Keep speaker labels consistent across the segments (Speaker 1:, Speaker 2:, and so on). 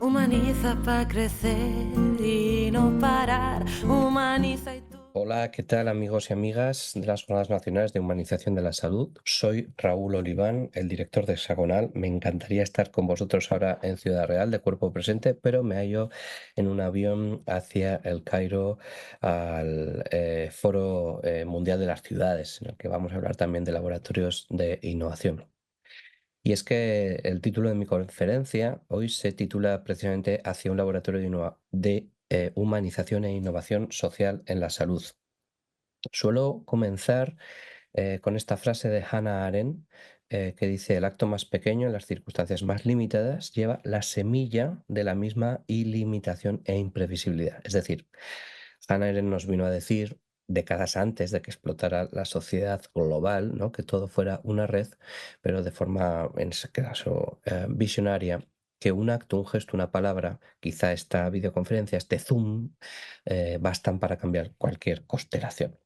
Speaker 1: Humaniza para crecer y no parar. Humaniza y tú.
Speaker 2: Hola, ¿qué tal amigos y amigas de las Jornadas Nacionales de Humanización de la Salud? Soy Raúl Oliván, el director de Hexagonal. Me encantaría estar con vosotros ahora en Ciudad Real de cuerpo presente, pero me hallo en un avión hacia el Cairo al Foro Mundial de las Ciudades, en el que vamos a hablar también de laboratorios de innovación. Y es que el título de mi conferencia hoy se titula precisamente Hacia un laboratorio de humanización e innovación social en la salud. Suelo comenzar con esta frase de Hannah Arendt que dice: el acto más pequeño en las circunstancias más limitadas lleva la semilla de la misma ilimitación e imprevisibilidad. Es decir, Hannah Arendt nos vino a decir décadas antes de que explotara la sociedad global, ¿no?, que todo fuera una red, pero de forma, en ese caso, visionaria, que un acto, un gesto, una palabra, quizá esta videoconferencia, este Zoom, bastan para cambiar cualquier constelación.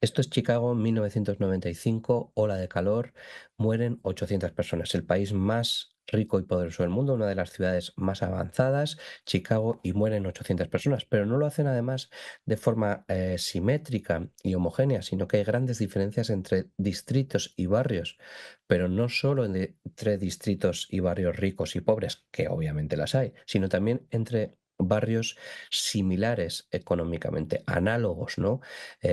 Speaker 2: Esto es Chicago, 1995, ola de calor, mueren 800 personas. El país más rico y poderoso del mundo, una de las ciudades más avanzadas, Chicago, y mueren 800 personas. Pero no lo hacen además de forma simétrica y homogénea, sino que hay grandes diferencias entre distritos y barrios, pero no solo entre distritos y barrios ricos y pobres, que obviamente las hay, sino también entre barrios similares económicamente, análogos, ¿no?,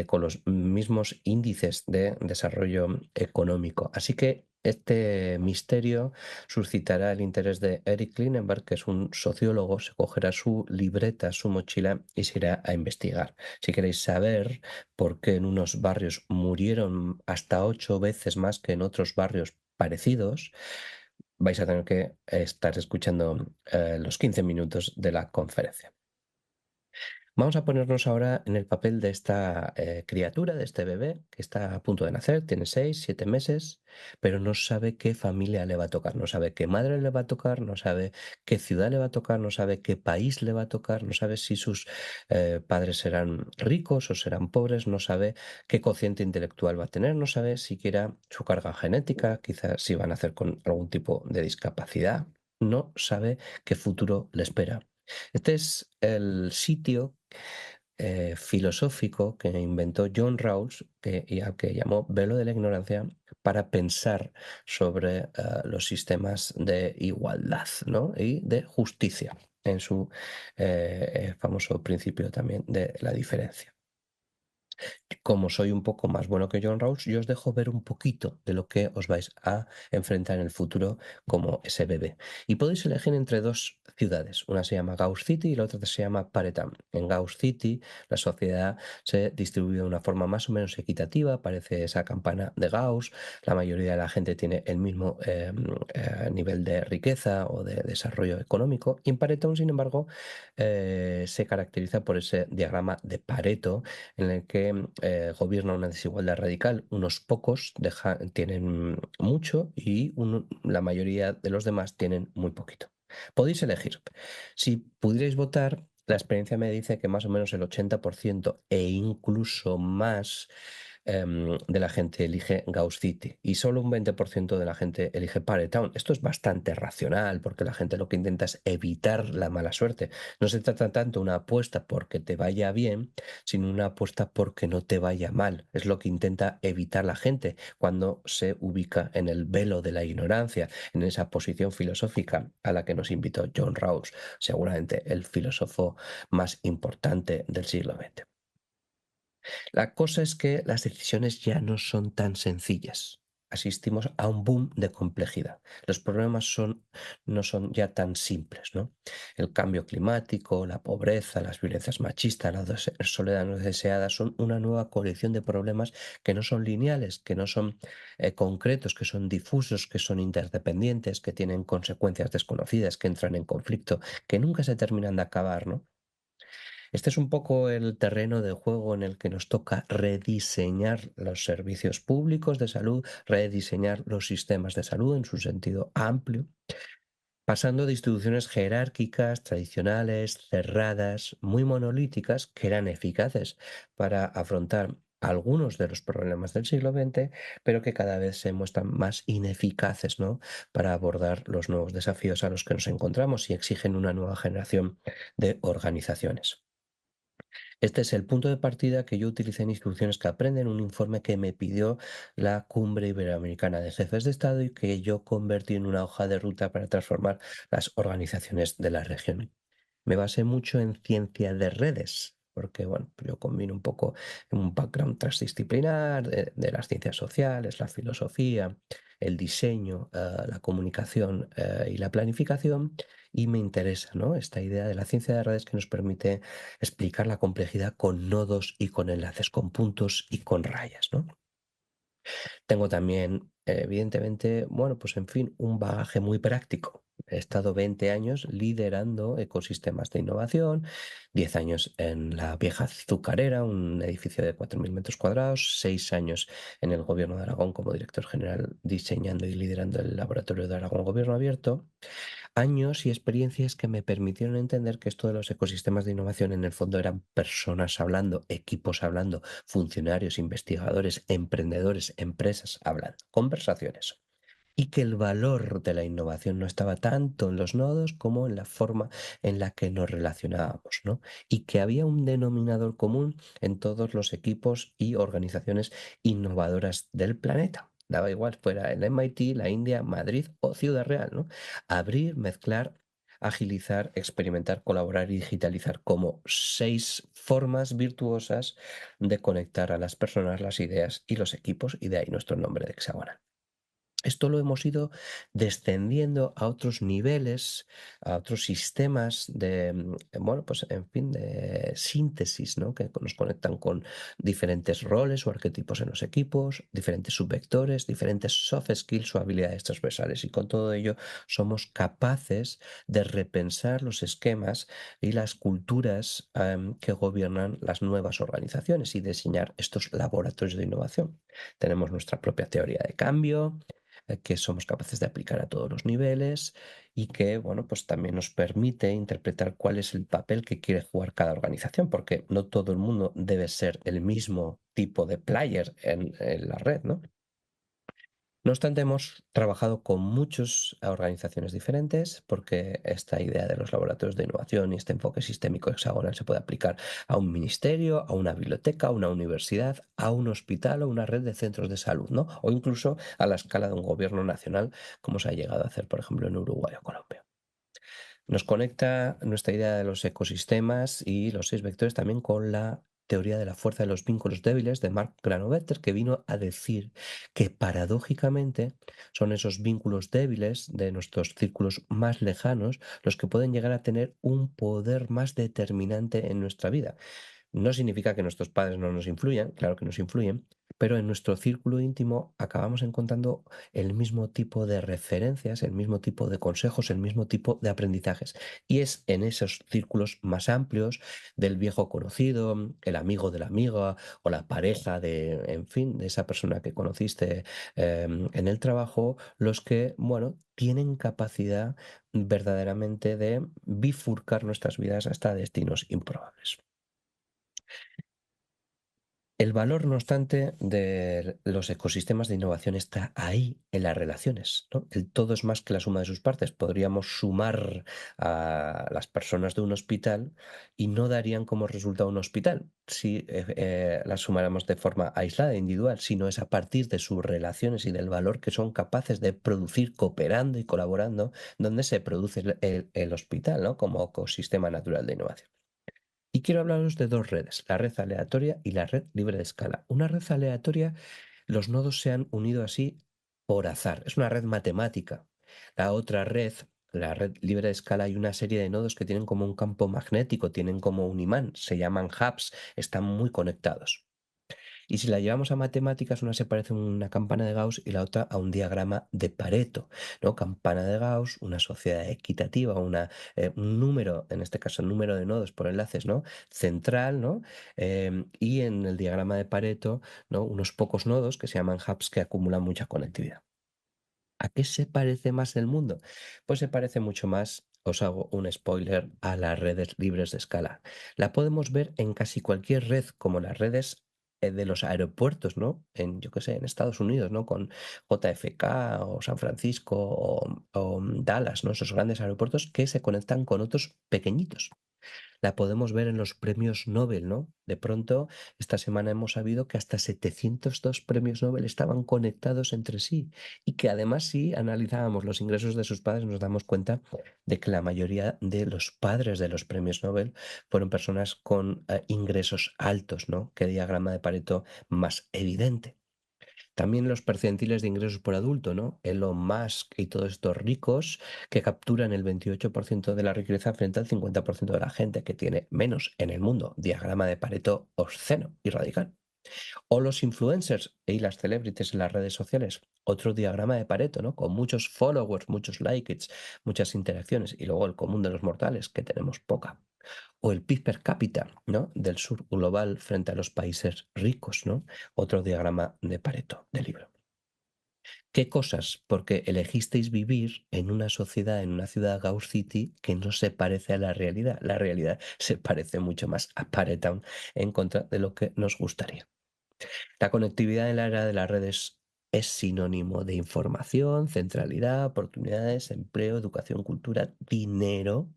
Speaker 2: con los mismos índices de desarrollo económico. Así que este misterio suscitará el interés de Eric Klinenberg, que es un sociólogo. Se cogerá su libreta, su mochila y se irá a investigar. Si queréis saber por qué en unos barrios murieron hasta 8 veces más que en otros barrios parecidos, vais a tener que estar escuchando los 15 minutos de la conferencia. Vamos a ponernos ahora en el papel de esta criatura, de este bebé que está a punto de nacer, tiene 6, 7 meses, pero no sabe qué familia le va a tocar, no sabe qué madre le va a tocar, no sabe qué ciudad le va a tocar, no sabe qué país le va a tocar, no sabe si sus padres serán ricos o serán pobres, no sabe qué cociente intelectual va a tener, no sabe siquiera su carga genética, quizás si van a nacer con algún tipo de discapacidad, no sabe qué futuro le espera. Este es el sitio filosófico que inventó John Rawls, y al que llamó velo de la ignorancia, para pensar sobre los sistemas de igualdad, ¿no?, y de justicia, en su famoso principio también de la diferencia. Como soy un poco más bueno que John Rawls, yo os dejo ver un poquito de lo que os vais a enfrentar en el futuro como ese bebé. Y podéis elegir entre dos ciudades. Una se llama Gauss City y la otra se llama Paretam. En Gauss City la sociedad se distribuye de una forma más o menos equitativa, parece esa campana de Gauss. La mayoría de la gente tiene el mismo nivel de riqueza o de desarrollo económico. Y en Paretam, sin embargo, se caracteriza por ese diagrama de Pareto, en el que gobierna una desigualdad radical. Unos pocos tienen mucho y la mayoría de los demás tienen muy poquito. Podéis elegir. Si pudierais votar, la experiencia me dice que más o menos el 80% e incluso más de la gente elige Gauss City y solo un 20% de la gente elige Paretown. Esto es bastante racional porque la gente lo que intenta es evitar la mala suerte. No se trata tanto de una apuesta porque te vaya bien, sino una apuesta porque no te vaya mal. Es lo que intenta evitar la gente cuando se ubica en el velo de la ignorancia, en esa posición filosófica a la que nos invitó John Rawls, seguramente el filósofo más importante del siglo XX. La cosa es que las decisiones ya no son tan sencillas. Asistimos a un boom de complejidad. Los problemas no son ya tan simples, ¿no? El cambio climático, la pobreza, las violencias machistas, la soledad no deseada son una nueva colección de problemas que no son lineales, que no son concretos, que son difusos, que son interdependientes, que tienen consecuencias desconocidas, que entran en conflicto, que nunca se terminan de acabar, ¿no? Este es un poco el terreno de juego en el que nos toca rediseñar los servicios públicos de salud, rediseñar los sistemas de salud en su sentido amplio, pasando de instituciones jerárquicas, tradicionales, cerradas, muy monolíticas, que eran eficaces para afrontar algunos de los problemas del siglo XX, pero que cada vez se muestran más ineficaces, ¿no? Para abordar los nuevos desafíos a los que nos encontramos y exigen una nueva generación de organizaciones. Este es el punto de partida que yo utilicé en Instrucciones que Aprenden, un informe que me pidió la Cumbre Iberoamericana de Jefes de Estado y que yo convertí en una hoja de ruta para transformar las organizaciones de la región. Me basé mucho en ciencia de redes, porque bueno, pues yo combino un poco un background transdisciplinar de las ciencias sociales, la filosofía, el diseño, la comunicación y la planificación, y me interesa, ¿no? Esta idea de la ciencia de redes que nos permite explicar la complejidad con nodos y con enlaces, con puntos y con rayas, ¿no? Tengo también, evidentemente, bueno, pues en fin, un bagaje muy práctico. He estado 20 años liderando ecosistemas de innovación, 10 años en la vieja azucarera, un edificio de 4.000 metros cuadrados, 6 años en el Gobierno de Aragón como director general diseñando y liderando el laboratorio de Aragón Gobierno Abierto, años y experiencias que me permitieron entender que esto de los ecosistemas de innovación en el fondo eran personas hablando, equipos hablando, funcionarios, investigadores, emprendedores, empresas hablando, conversaciones. Y que el valor de la innovación no estaba tanto en los nodos como en la forma en la que nos relacionábamos, ¿no? Y que había un denominador común en todos los equipos y organizaciones innovadoras del planeta. Daba igual, fuera el MIT, la India, Madrid o Ciudad Real, ¿no? Abrir, mezclar, agilizar, experimentar, colaborar y digitalizar como 6 formas virtuosas de conectar a las personas, las ideas y los equipos, y de ahí nuestro nombre de Hexagonal. Esto lo hemos ido descendiendo a otros niveles, a otros sistemas de, bueno, pues en fin, de síntesis, ¿no? Que nos conectan con diferentes roles o arquetipos en los equipos, diferentes subvectores, diferentes soft skills o habilidades transversales. Y con todo ello somos capaces de repensar los esquemas y las culturas que gobiernan las nuevas organizaciones y diseñar estos laboratorios de innovación. Tenemos nuestra propia teoría de cambio, que somos capaces de aplicar a todos los niveles y que, bueno, pues también nos permite interpretar cuál es el papel que quiere jugar cada organización, porque no todo el mundo debe ser el mismo tipo de player en la red, ¿no? No obstante, hemos trabajado con muchas organizaciones diferentes porque esta idea de los laboratorios de innovación y este enfoque sistémico hexagonal se puede aplicar a un ministerio, a una biblioteca, a una universidad, a un hospital o una red de centros de salud, ¿no? O incluso a la escala de un gobierno nacional, como se ha llegado a hacer, por ejemplo, en Uruguay o Colombia. Nos conecta nuestra idea de los ecosistemas y los 6 vectores también con la teoría de la fuerza de los vínculos débiles de Mark Granovetter, que vino a decir que paradójicamente son esos vínculos débiles de nuestros círculos más lejanos los que pueden llegar a tener un poder más determinante en nuestra vida. No significa que nuestros padres no nos influyan, claro que nos influyen, pero en nuestro círculo íntimo acabamos encontrando el mismo tipo de referencias, el mismo tipo de consejos, el mismo tipo de aprendizajes. Y es en esos círculos más amplios del viejo conocido, el amigo de la amiga o la pareja de, en fin, de esa persona que conociste en el trabajo, los que, bueno, tienen capacidad verdaderamente de bifurcar nuestras vidas hasta destinos improbables. El valor, no obstante, de los ecosistemas de innovación está ahí, en las relaciones, ¿no? El todo es más que la suma de sus partes. Podríamos sumar a las personas de un hospital y no darían como resultado un hospital si las sumáramos de forma aislada, individual, sino es a partir de sus relaciones y del valor que son capaces de producir cooperando y colaborando, donde se produce el hospital, ¿no? Como ecosistema natural de innovación. Y quiero hablaros de 2 redes, la red aleatoria y la red libre de escala. Una red aleatoria, los nodos se han unido así por azar, es una red matemática. La otra red, la red libre de escala, hay una serie de nodos que tienen como un campo magnético, tienen como un imán, se llaman hubs, están muy conectados. Y si la llevamos a matemáticas, una se parece a una campana de Gauss y la otra a un diagrama de Pareto, ¿no? Campana de Gauss, una sociedad equitativa, un número, en este caso, el número de nodos por enlaces, ¿no? Central, ¿no? Y en el diagrama de Pareto, ¿no? Unos pocos nodos que se llaman hubs que acumulan mucha conectividad. ¿A qué se parece más el mundo? Pues se parece mucho más, os hago un spoiler, a las redes libres de escala. La podemos ver en casi cualquier red, como las redes de los aeropuertos, ¿no? En, yo qué sé, en Estados Unidos, ¿no? Con JFK o San Francisco o Dallas, ¿no? Esos grandes aeropuertos que se conectan con otros pequeñitos. La podemos ver en los premios Nobel, ¿no? De pronto, esta semana hemos sabido que hasta 702 premios Nobel estaban conectados entre sí y que además si analizábamos los ingresos de sus padres nos damos cuenta de que la mayoría de los padres de los premios Nobel fueron personas con ingresos altos, ¿no? Qué diagrama de Pareto más evidente. También los percentiles de ingresos por adulto, ¿no? Elon Musk y todos estos ricos que capturan el 28% de la riqueza frente al 50% de la gente que tiene menos en el mundo. Diagrama de Pareto obsceno y radical. O los influencers y las celebrities en las redes sociales. Otro diagrama de Pareto, ¿no? Con muchos followers, muchos likes, muchas interacciones. Y luego el común de los mortales, que tenemos poca. O el PIB per cápita, ¿no? Del sur global frente a los países ricos, ¿no? Otro diagrama de Pareto del libro. ¿Qué cosas? Porque elegisteis vivir en una sociedad, en una ciudad Gauss City que no se parece a la realidad. La realidad se parece mucho más a Paretown en contra de lo que nos gustaría. La conectividad en la era de las redes es sinónimo de información, centralidad, oportunidades, empleo, educación, cultura, dinero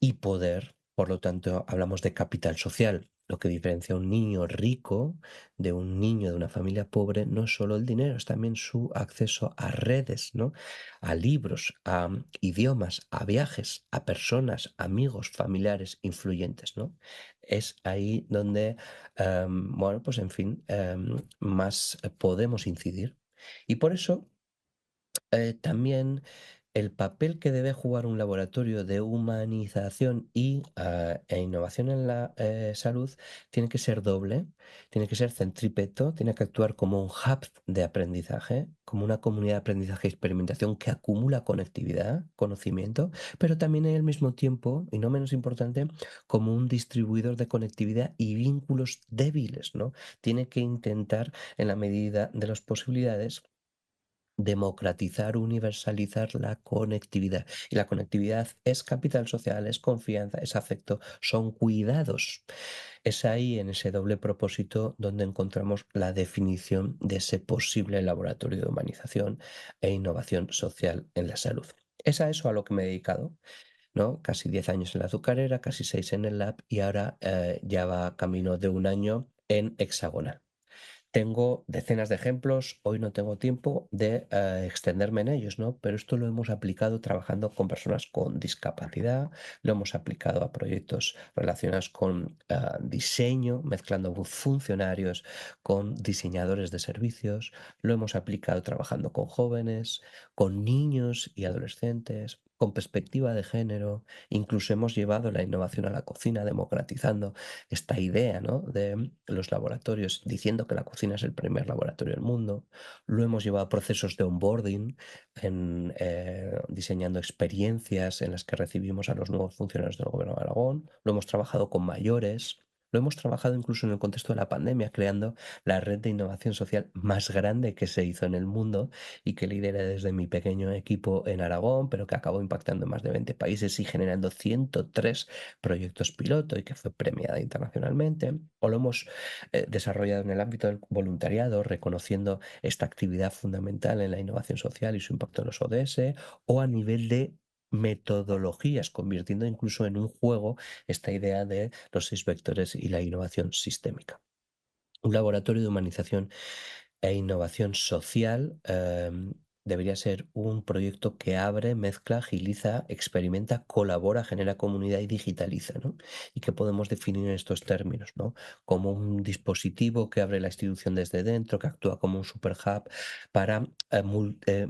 Speaker 2: y poder. Por lo tanto, hablamos de capital social. Lo que diferencia a un niño rico de un niño de una familia pobre no es solo el dinero, es también su acceso a redes, ¿no? A libros, a idiomas, a viajes, a personas, amigos, familiares influyentes, ¿no? Es ahí donde, bueno, pues en fin, más podemos incidir. Y por eso también el papel que debe jugar un laboratorio de humanización e innovación en la salud tiene que ser doble, tiene que ser centrípeto, tiene que actuar como un hub de aprendizaje, como una comunidad de aprendizaje y experimentación que acumula conectividad, conocimiento, pero también al mismo tiempo, y no menos importante, como un distribuidor de conectividad y vínculos débiles, ¿no? Tiene que intentar, en la medida de las posibilidades, democratizar, universalizar la conectividad. Y la conectividad es capital social, es confianza, es afecto, son cuidados. Es ahí, en ese doble propósito, donde encontramos la definición de ese posible laboratorio de humanización e innovación social en la salud. Es a eso a lo que me he dedicado, ¿no? Casi 10 años en la azucarera, casi 6 en el lab y ahora ya va camino de un año en Hexagonal. Tengo decenas de ejemplos, hoy no tengo tiempo de extenderme en ellos, ¿no? Pero esto lo hemos aplicado trabajando con personas con discapacidad, lo hemos aplicado a proyectos relacionados con diseño, mezclando funcionarios con diseñadores de servicios, lo hemos aplicado trabajando con jóvenes, con niños y adolescentes, con perspectiva de género, incluso hemos llevado la innovación a la cocina, democratizando esta idea, ¿no? De los laboratorios, diciendo que la cocina es el primer laboratorio del mundo. Lo hemos llevado a procesos de onboarding, diseñando experiencias en las que recibimos a los nuevos funcionarios del Gobierno de Aragón. Lo hemos trabajado con mayores. Lo hemos trabajado incluso en el contexto de la pandemia, creando la red de innovación social más grande que se hizo en el mundo y que lideré desde mi pequeño equipo en Aragón, pero que acabó impactando en más de 20 países y generando 103 proyectos piloto y que fue premiada internacionalmente, o lo hemos desarrollado en el ámbito del voluntariado, reconociendo esta actividad fundamental en la innovación social y su impacto en los ODS, o a nivel de metodologías, convirtiendo incluso en un juego esta idea de los 6 vectores y la innovación sistémica. Un laboratorio de humanización e innovación social debería ser un proyecto que abre, mezcla, agiliza, experimenta, colabora, genera comunidad y digitaliza, ¿no? Y que podemos definir en estos términos, ¿no? Como un dispositivo que abre la institución desde dentro, que actúa como un super hub para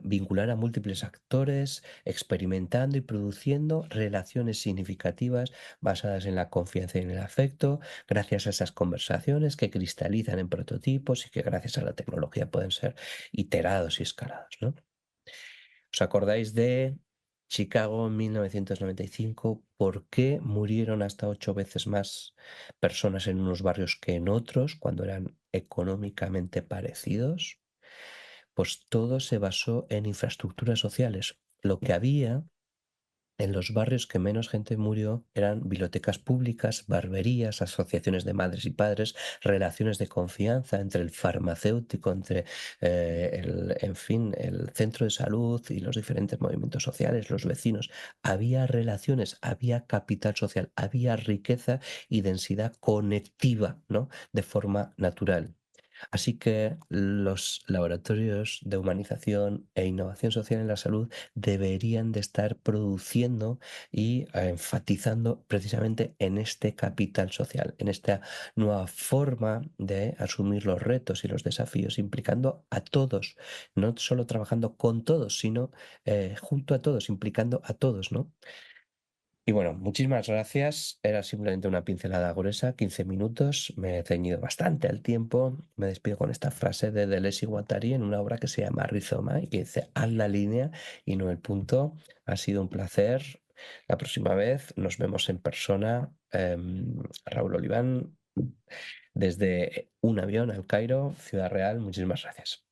Speaker 2: vincular a múltiples actores, experimentando y produciendo relaciones significativas basadas en la confianza y en el afecto, gracias a esas conversaciones que cristalizan en prototipos y que gracias a la tecnología pueden ser iterados y escalados, ¿no? ¿Os acordáis de Chicago en 1995? ¿Por qué murieron hasta 8 veces más personas en unos barrios que en otros cuando eran económicamente parecidos? Pues todo se basó en infraestructuras sociales. Lo que había en los barrios que menos gente murió eran bibliotecas públicas, barberías, asociaciones de madres y padres, relaciones de confianza entre el farmacéutico, entre en fin, el centro de salud y los diferentes movimientos sociales, los vecinos. Había relaciones, había capital social, había riqueza y densidad conectiva, ¿no? De forma natural. Así que los laboratorios de humanización e innovación social en la salud deberían de estar produciendo y enfatizando precisamente en este capital social, en esta nueva forma de asumir los retos y los desafíos, implicando a todos, no solo trabajando con todos, sino junto a todos, implicando a todos, ¿no? Y bueno, muchísimas gracias. Era simplemente una pincelada gruesa, 15 minutos. Me he ceñido bastante al tiempo. Me despido con esta frase de Deleuze y Guattari en una obra que se llama Rizoma y que dice, haz la línea y no el punto. Ha sido un placer. La próxima vez nos vemos en persona. Raúl Oliván, desde un avión al Cairo, Ciudad Real. Muchísimas gracias.